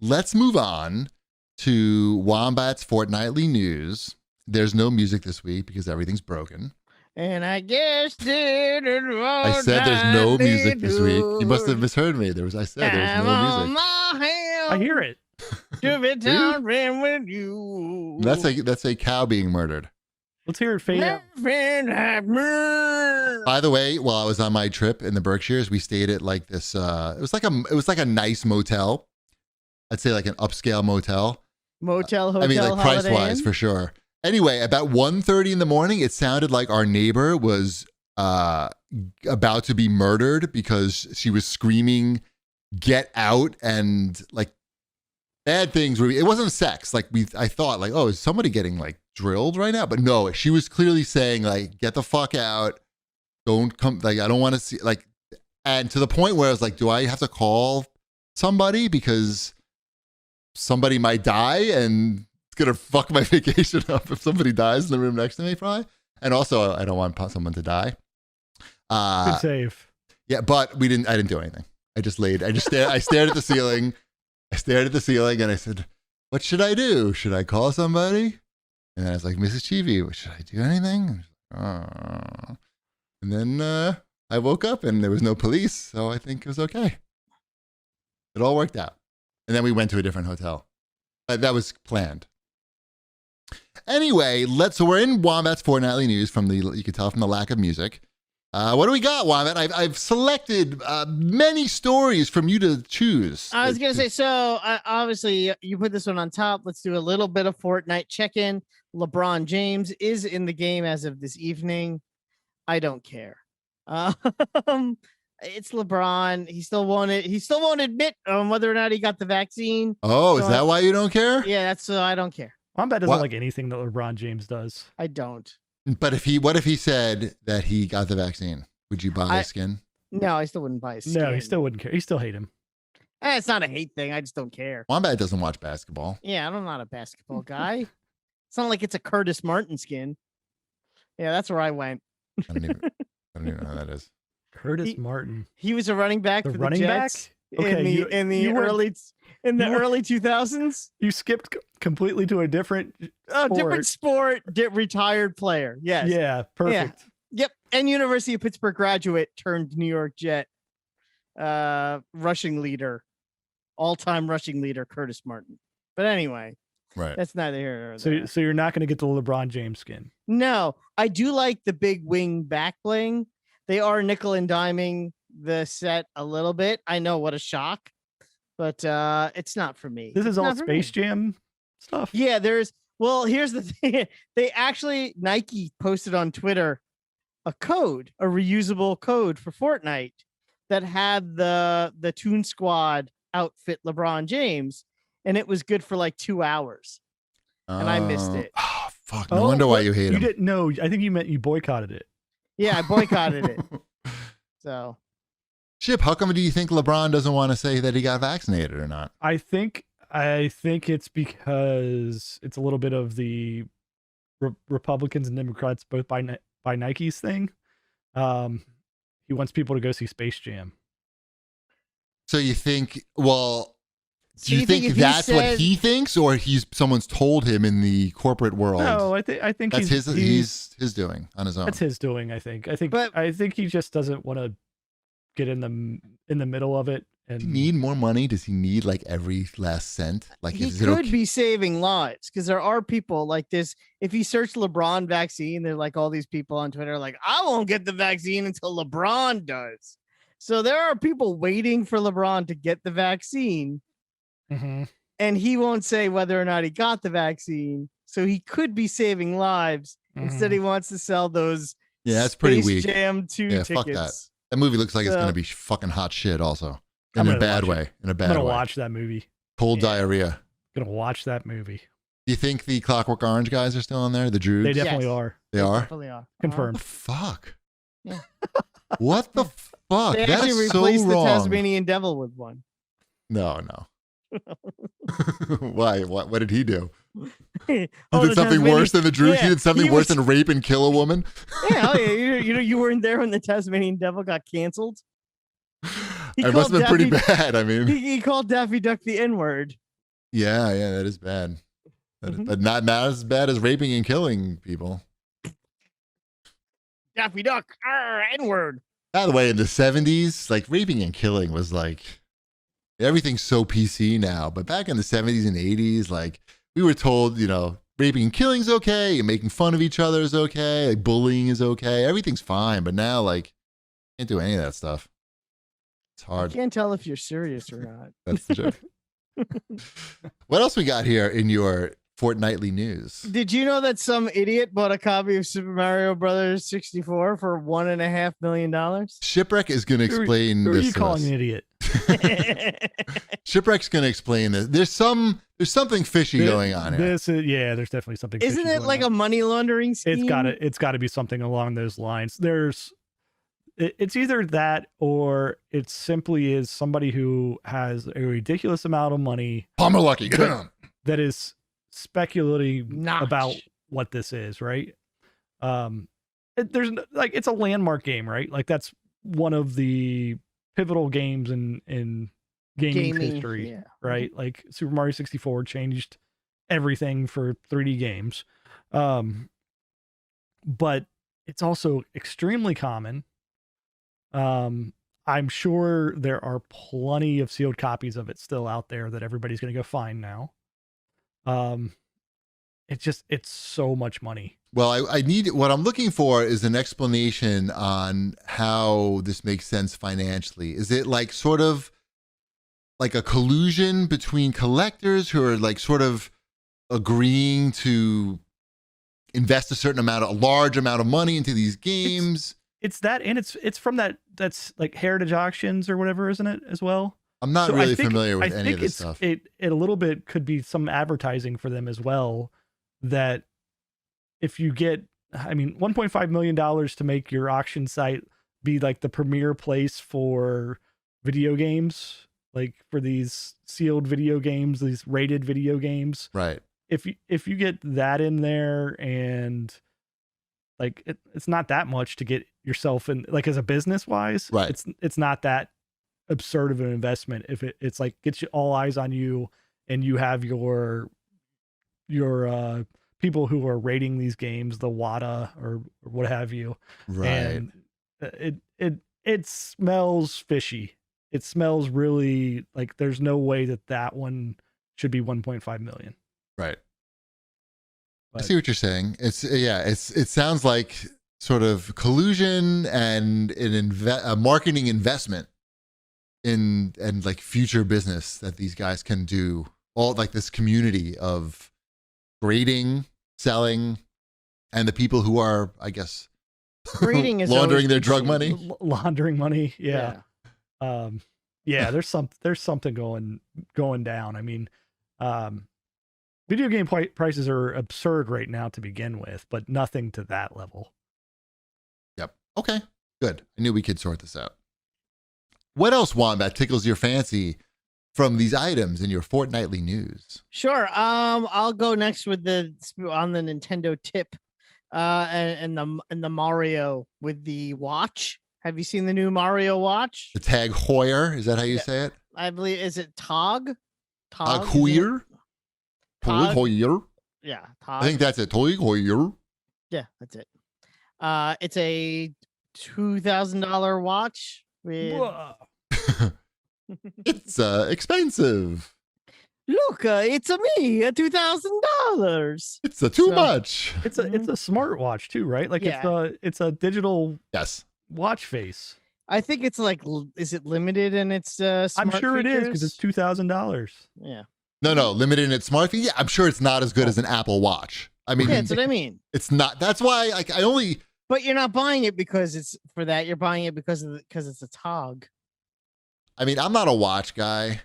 let's move on to Wombat's fortnightly news. There's no music this week because everything's broken. And I guess I said there's no music this week. You must have misheard me. I said there's no music. I hear it. To be down with you. That's a cow being murdered. Let's hear it fade out. By the way, while I was on my trip in the Berkshires, we stayed at like this. It was like a nice motel. I'd say like an upscale motel. Hotel. I mean, like price wise for sure. Anyway, about 1:30 in the morning, it sounded like our neighbor was about to be murdered because she was screaming, "Get out!" and like bad things. It wasn't sex. Like I thought, like, oh, is somebody getting like drilled right now? But no, she was clearly saying like, "Get the fuck out! Don't come!" Like, I don't want to see like, and to the point where I was like, do I have to call somebody because somebody might die and it's gonna fuck my vacation up if somebody dies in the room next to me, probably. And also, I don't want someone to die. Good save. Yeah, but I didn't do anything. I stared at the ceiling. I stared at the ceiling and I said, "What should I do? Should I call somebody?" And then I was like, "Mrs. Cheevy, should I do anything?" And then I woke up and there was no police, so I think it was okay. It all worked out. And then we went to a different hotel. That was planned. Anyway, so we're in Wombat's fortnightly news you can tell from the lack of music. What do we got, Wombat? I've selected many stories from you to choose. I was going to say, so obviously you put this one on top. Let's do a little bit of Fortnite check-in. LeBron James is in the game as of this evening. I don't care. It's LeBron. He still won't admit whether or not he got the vaccine. Oh, is that why you don't care? Yeah, that's so I don't care. Wombat doesn't like anything that LeBron James does. I don't. But what if he said that he got the vaccine? Would you buy his skin? No, I still wouldn't buy his skin. No, he still wouldn't care. He still hate him. It's not a hate thing. I just don't care. Wombat doesn't watch basketball. Yeah, I'm not a basketball guy. It's not like it's a Curtis Martin skin. Yeah, that's where I went. I don't even know who that is. Curtis Martin. He was a running back for the Jets in the early 2000s. You skipped completely to a different sport, retired player. Yes. Yeah, perfect. Yeah. Yep. And University of Pittsburgh graduate turned New York Jet rushing leader, all-time rushing leader Curtis Martin. But anyway, right. That's neither here nor there. So you're not going to get the LeBron James skin. No, I do like the big wing back bling. They are nickel and diming the set a little bit. I know, what a shock, but it's not for me. This is all Space Jam stuff. Yeah, here's the thing. Nike posted on Twitter a reusable code for Fortnite that had the Toon Squad outfit LeBron James, and it was good for like 2 hours. And I missed it. Oh, fuck. No wonder why you hate him. You didn't know. I think you meant you boycotted it. Yeah, I boycotted it. So, Chip, how come do you think LeBron doesn't want to say that he got vaccinated or not? I think it's because it's a little bit of the Republicans and Democrats both by Nike's thing. He wants people to go see Space Jam. So you think? Well, do you think that's what he thinks, or someone's told him in the corporate world? No, I think that's his doing on his own. That's his doing. I think he just doesn't want to get in the middle of it. And does he need more money? Does he need like every last cent? Like he could be saving lives, because there are people like this. If you search LeBron vaccine, there are like all these people on Twitter like, I won't get the vaccine until LeBron does. So there are people waiting for LeBron to get the vaccine. Mm-hmm. And he won't say whether or not he got the vaccine, so he could be saving lives. Mm-hmm. Instead, he wants to sell those. Yeah, that's pretty weak. Jam 2 tickets. Fuck that. That movie looks like it's gonna be fucking hot shit. Also, in a bad way. I'm gonna watch that movie. Cold diarrhea. Gonna watch that movie. Do you think the Clockwork Orange guys are still on there? The Droogs? They definitely are. They are. Definitely are. Confirmed. What the fuck? Yeah. What the fuck? They That's actually so replaced wrong. the Tasmanian Devil with one. No. Why? What did he do? He Oh, did the something Tasmanian- worse than the Droogs? Yeah, He did something worse than rape and kill a woman? Yeah, you weren't there when the Tasmanian Devil got canceled. It must have been pretty bad. I mean, he called Daffy Duck the N-word. Yeah, that is bad. Mhm. But not as bad as raping and killing people. Daffy Duck, N-word. By the way, in the 70s, like raping and killing was like everything's so PC now. But back in the 70s and 80s, like we were told, raping and killing's okay, and making fun of each other is okay, like bullying is okay, everything's fine. But now, like, can't do any of that stuff. It's I hard. can't tell if you're serious or not. That's the joke. What else we got here in your fortnightly news? Did you know that some idiot bought a copy of Super Mario Brothers 64 for $1.5 million? Shipwreck is going to explain Who are this. you calling an idiot? Shipwreck's going to explain this. There's something fishy going on here. There's definitely something. Isn't fishy it going like on. a money laundering scheme? It's got to be something along those lines. It's either that or it simply is somebody who has a ridiculous amount of money. Palmer Lucky. That is speculating Notch. about what this is, right? It's a landmark game, right? Like that's one of the pivotal games in gaming history, yeah. right? Like Super Mario 64 changed everything for 3D games. But it's also extremely common. I'm sure there are plenty of sealed copies of it still out there that everybody's going to go find now. It's so much money. Well, I need, what I'm looking for is an explanation on how this makes sense financially. Is it like sort of like a collusion between collectors who are like sort of agreeing to invest a large amount of money into these games? It's that, and it's from that's like Heritage Auctions or whatever, isn't it, as well? I'm not really familiar with any of this stuff. It a little bit could be some advertising for them as well, that if you get, $1.5 million to make your auction site be like the premier place for video games, like for these sealed video games, these rated video games. Right. If you get that in there, and like it's not that much to get yourself in, like as a business wise, right? It's not that absurd of an investment if it's like gets you all eyes on you, and you have your people who are rating these games, the WADA or what have you, right? And it smells fishy. It smells really like there's no way that one should be 1.5 million. Right. But I see what you're saying. It sounds like sort of collusion and a marketing investment and like future business that these guys can do. All like this community of grading, selling, and the people who are, I guess, grading is laundering their drug money. Laundering money, yeah. There's something going down. Video game prices are absurd right now to begin with, but nothing to that level. Yep. Okay. Good. I knew we could sort this out. What else, Wombat, tickles your fancy from these items in your fortnightly news? Sure. I'll go next with on the Nintendo tip, and the Mario with the watch. Have you seen the new Mario watch? The Tag Heuer, is that how you say it? I believe, is it Tog? Tag Heuer? Tog? Heuer? Yeah, Tog. I think that's it. Tag Heuer. Yeah, that's it. It's a $2,000 watch with. It's expensive. Look, it's me, $2,000. It's too much. It's a smartwatch too, right? Like it's a digital watch face. I think it's like, is it limited in its smart I'm sure features? it is because it's $2,000. Yeah. No, limited in its smart feature. Yeah, I'm sure it's not as good as an Apple Watch. I mean, that's what I mean. It's not. That's why I only. But you're not buying it because it's for that. You're buying it because it's a Tog. I mean, I'm not a watch guy.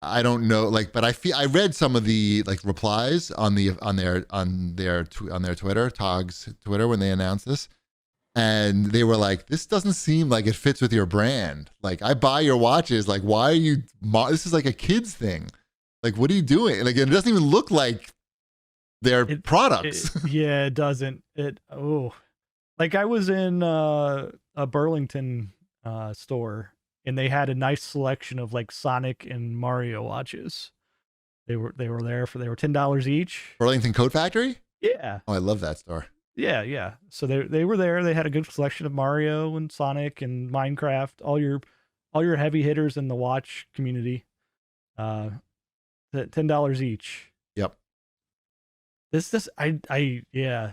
I don't know, but I read some of the replies on their Twitter, Tog's Twitter, when they announced this, and they were like, "This doesn't seem like it fits with your brand. Like, I buy your watches. Like, why are you? This is like a kid's thing. Like, what are you doing? Like, it doesn't even look like their products." It doesn't. Like I was in a Burlington store. And they had a nice selection of like Sonic and Mario watches They were there for they were $10 each. Burlington Coat Factory? Yeah. Oh, I love that store. Yeah. So they were there. They had a good selection of Mario and Sonic and Minecraft, all your heavy hitters in the watch community. $10 each. Yep. Yeah.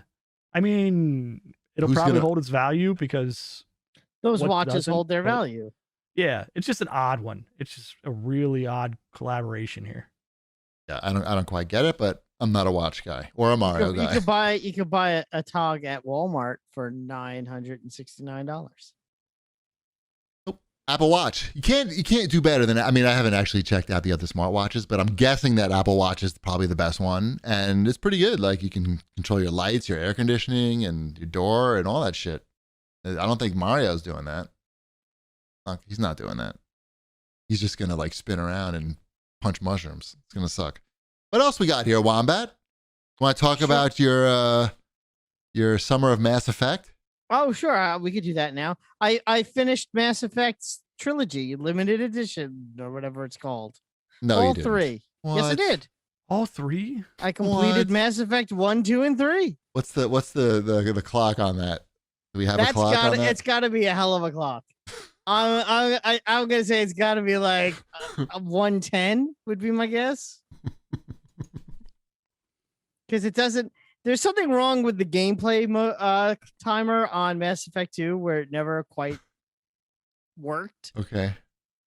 I mean, it'll probably hold its value because those watches hold their value. Yeah, it's just an odd one. It's just a really odd collaboration here. Yeah, I don't quite get it, but I'm not a watch guy or a Mario guy. You could buy a TOG at Walmart for $969. Nope. Apple Watch. You can't do better than. I mean, I haven't actually checked out the other smartwatches, but I'm guessing that Apple Watch is probably the best one, and it's pretty good. Like you can control your lights, your air conditioning, and your door, and all that shit. I don't think Mario's doing that. He's not doing that. He's just gonna like spin around and punch mushrooms. It's gonna suck. What else we got here, Wombat? Want to talk about your summer of Mass Effect? Oh, sure. We could do that now. I finished Mass Effect's Trilogy, limited edition, or whatever it's called. No, all you didn't. 3. What? Yes, I did. All 3? I completed Mass Effect 1, 2, and 3. What's the clock on that? Do we have a clock on that? It's got to be a hell of a clock. I'm gonna say it's got to be like 110 would be my guess. Because it doesn't. There's something wrong with the gameplay timer on Mass Effect 2 where it never quite worked. Okay.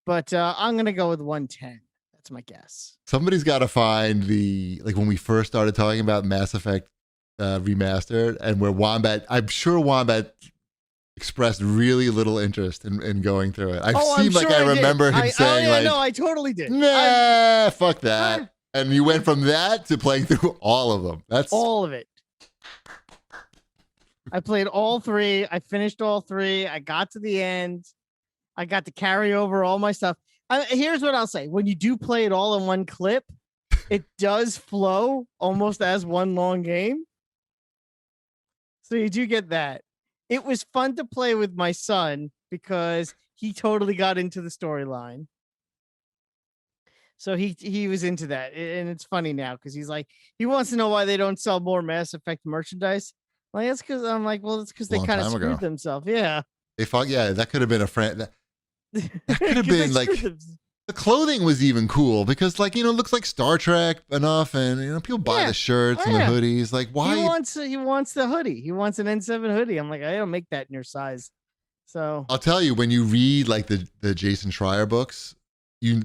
But I'm gonna go with 110. That's my guess. Somebody's got to find when we first started talking about Mass Effect remastered, and where I'm sure Wombat expressed really little interest in going through it. I remember him saying no, I totally did. Nah, fuck that. And you went from that to playing through all of them. That's all of it. I played all 3. I finished all 3. I got to the end. I got to carry over all my stuff. Here's what I'll say. When you do play it all in one clip, it does flow almost as one long game. So you do get that. It was fun to play with my son because he totally got into the storyline. So he was into that. And it's funny now because he's like, he wants to know why they don't sell more Mass Effect merchandise. Like, that's because I'm like, well, it's because they kind of screwed themselves. Yeah. They thought, that could have been a friend. That could have been like, the clothing was even cool because it looks like Star Trek enough. And, people buy the shirts and the hoodies. Like, why? He wants the hoodie. He wants an N7 hoodie. I'm like, I don't make that in your size. So I'll tell you, when you read like the Jason Schreier books, you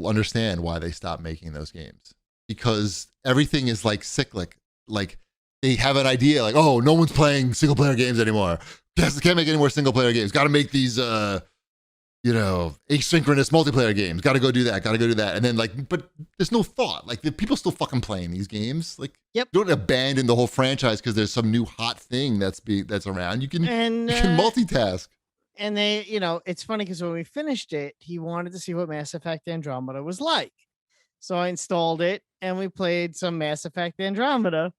understand why they stopped making those games, because everything is like cyclic. Like they have an idea like, oh, no one's playing single player games anymore. Yes, can't make any more single player games. Got to make these asynchronous multiplayer games. Got to go do that. And then but there's no thought. Like the people still fucking playing these games. Like, yep. Don't abandon the whole franchise because there's some new hot thing that's around. You can multitask. And they, it's funny because when we finished it, he wanted to see what Mass Effect Andromeda was like. So I installed it and we played some Mass Effect Andromeda.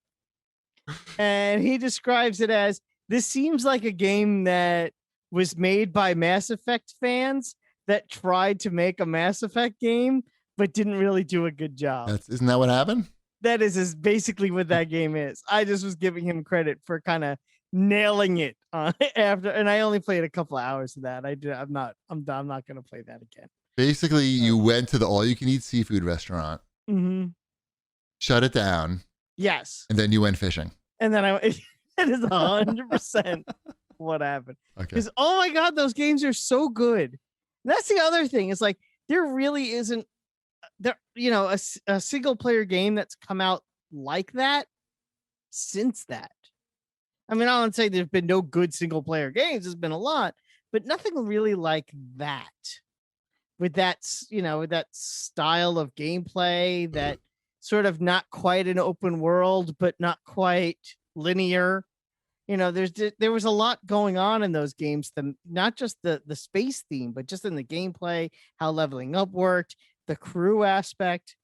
And he describes it as, this seems like a game that was made by Mass Effect fans that tried to make a Mass Effect game, but didn't really do a good job. Isn't that what happened? That is basically what that game is. I just was giving him credit for kind of nailing it after, and I only played a couple of hours of that. I'm not going to play that again. Basically, you went to the all-you-can-eat seafood restaurant, shut it down. Yes. And then you went fishing. And then that is 100% what happened. Okay. Because, oh my God, those games are so good. And that's the other thing. It's like, there really isn't a single player game that's come out like that since that. I mean, I don't say there's been no good single player games. There's been a lot, but nothing really like that. With that, with that style of gameplay, that sort of not quite an open world, but not quite linear. There was a lot going on in those games. Not just the space theme, but just in the gameplay, how leveling up worked, the crew aspect.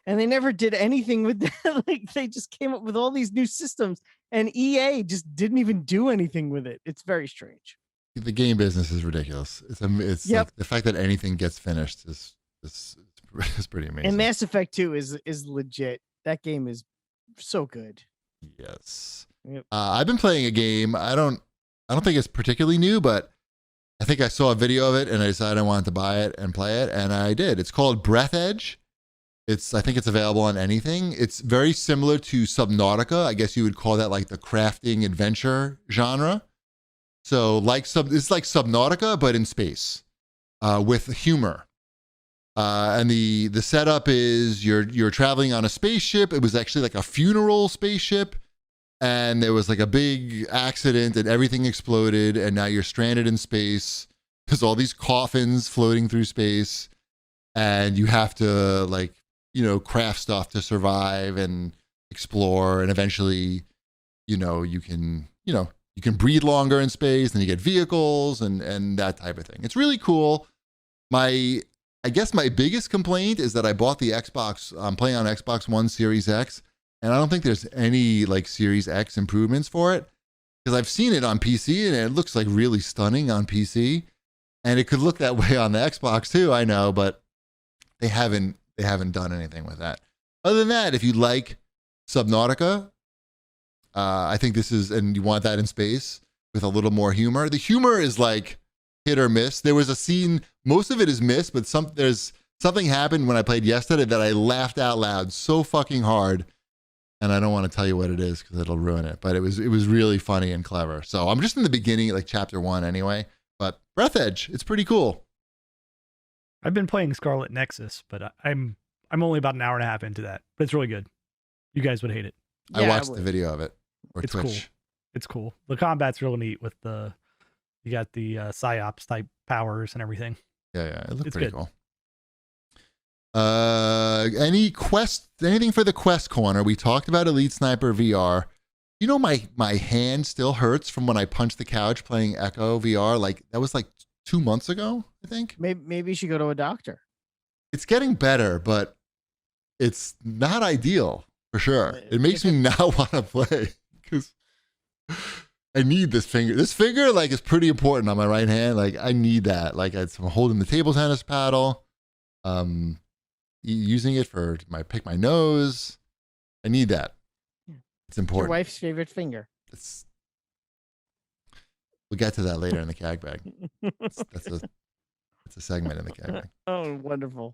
And they never did anything with that. Like, they just came up with all these new systems, and EA just didn't even do anything with it. It's very strange. The game business is ridiculous. It's like the fact that anything gets finished is it's pretty amazing. And Mass Effect 2 is legit. That game is so good. Yes. Yep. I've been playing a game. I don't think it's particularly new, but I think I saw a video of it and I decided I wanted to buy it and play it, and I did. It's called Breath Edge. I think it's available on anything. It's very similar to Subnautica. I guess you would call that like the crafting adventure genre. So it's like Subnautica, but in space, with humor. And the setup is you're traveling on a spaceship. It was actually like a funeral spaceship, and there was like a big accident and everything exploded, and now you're stranded in space. There's all these coffins floating through space, and you have to like, craft stuff to survive and explore, and eventually, you can breathe longer in space, and you get vehicles and that type of thing. It's really cool. I guess my biggest complaint is that I bought the Xbox. I'm playing on Xbox One Series X, and I don't think there's any like Series X improvements for it, because I've seen it on PC and it looks like really stunning on PC, and it could look that way on the Xbox too. I know, but they haven't done anything with that. Other than that, if you like Subnautica, I think this is, and you want that in space with a little more humor. The humor is like hit or miss. There was a scene, most of it is missed, but there's something happened when I played yesterday that I laughed out loud so fucking hard, and I don't want to tell you what it is because it'll ruin it. But it was really funny and clever. So I'm just in the beginning, like chapter 1 anyway. But Breath Edge, it's pretty cool. I've been playing Scarlet Nexus, but I'm only about an hour and a half into that. But it's really good. You guys would hate it. Yeah, I watched the video of it. Or it's Twitch. cool. It's cool. The combat's real neat with you got the psyops type powers and everything. Yeah, it looked It's pretty good. cool. Anything for the Quest corner? We talked about Elite Sniper VR. My hand still hurts from when I punched the couch playing Echo VR. Like that was like 2 months ago, I think. Maybe you should go to a doctor. It's getting better, but it's not ideal for sure. It makes me not want to play because I need this finger. This finger like is pretty important on my right hand. Like I need that. Like I'm holding the table tennis paddle, using it for pick my nose. I need that. It's important. Your wife's favorite finger. We'll get to that later in the CAG bag. That's a segment in the CAG bag. Oh, wonderful.